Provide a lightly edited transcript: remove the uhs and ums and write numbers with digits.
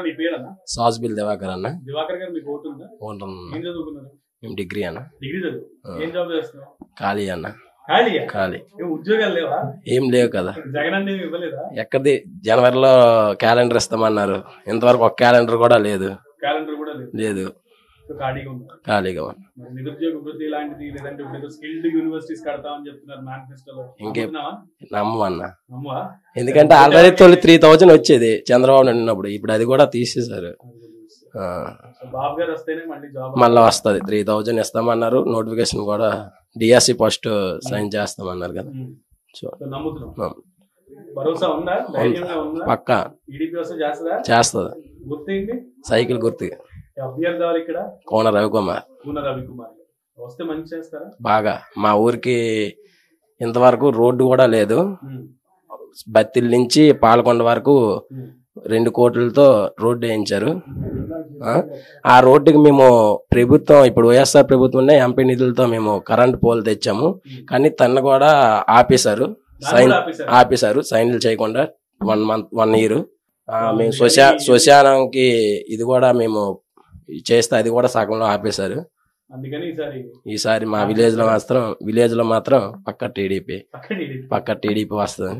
నీ పేరన్నా? సాజ్బిల్ దివాకర్ అన్న. దివాకర్ గారు మీకు ఓటు ఉందా? ఉంటుంది. ఏం చదువుకున్నారు? మేము డిగ్రీ అన్న. డిగ్రీ చదువు. ఏం జాబ్ చేస్తున్నావు? ఖాళీ అన్న. ఖాళీ. ఉద్యోగాలు లేవా? ఏం లేవు కదా. జగన్ అన్న ఇవ్వలేదా? ఎక్కడిది, జనవరిలో క్యాలెండర్ ఇస్తామన్నారు, ఇంతవరకు ఒక క్యాలెండర్ కూడా లేదు. క్యాలెండర్ కూడా లేదు. ఖాళీగా నిరుద్యోగ వృత్తి లాంటిది లేదంటే స్కిల్డ్ యూనివర్సిటీస్ కడతామని చెప్తున్నారు మేనిఫెస్టోలో. ఇంకే నమ్మన్నా, నమ్మవా? ఎందుకంటే ఆల్రెడీ 3000 వచ్చేది చంద్రబాబు నాయుడు ఉన్నప్పుడు, ఇప్పుడు అది కూడా తీసేశారు. బాబు గారు వస్తేనే మళ్ళీ జాబ్ మళ్ళీ వస్తుంది. 3000 ఇస్తామన్నారు. నోటిఫికేషన్ కూడా డిఎస్సి ఫస్ట్ సైన్ చేస్తామన్నారు కదా. నమ్ముతున్నాం. భరోసా ఉందా? ధైర్యంగా ఉందా? పక్కా టీడీపీ వస్తే చేస్తుంది. గుర్తేంటి? సైకిల్ గుర్తు. అభ్యర్థి ఎవరు ఇక్కడ? కోన రవికుమార్. వస్తే మంచి చేస్తారా? బాగా. మా ఊరికి ఇంతవరకు రోడ్డు కూడా లేదు. బత్తిల్ నుంచి పాలకొండ వరకు 2 కోట్లతో రోడ్డు వేయించారు. ఆ రోడ్డుకి మేము ప్రభుత్వం, ఇప్పుడు వైఎస్ఆర్ ప్రభుత్వం ఎంపీ నిధులతో మేము కరెంట్ పోల్ తెచ్చాము. కానీ తను కూడా ఆపేశారు సైన్లు చేయకుండా 1 year. మేము శ్మశానంకి ఇది కూడా మేము చేస్తే అది కూడా సగంలో ఆపేశారు. అందుకని ఈసారి మా విలేజ్ లో మాత్రం పక్క టీడీపీ వస్తుంది.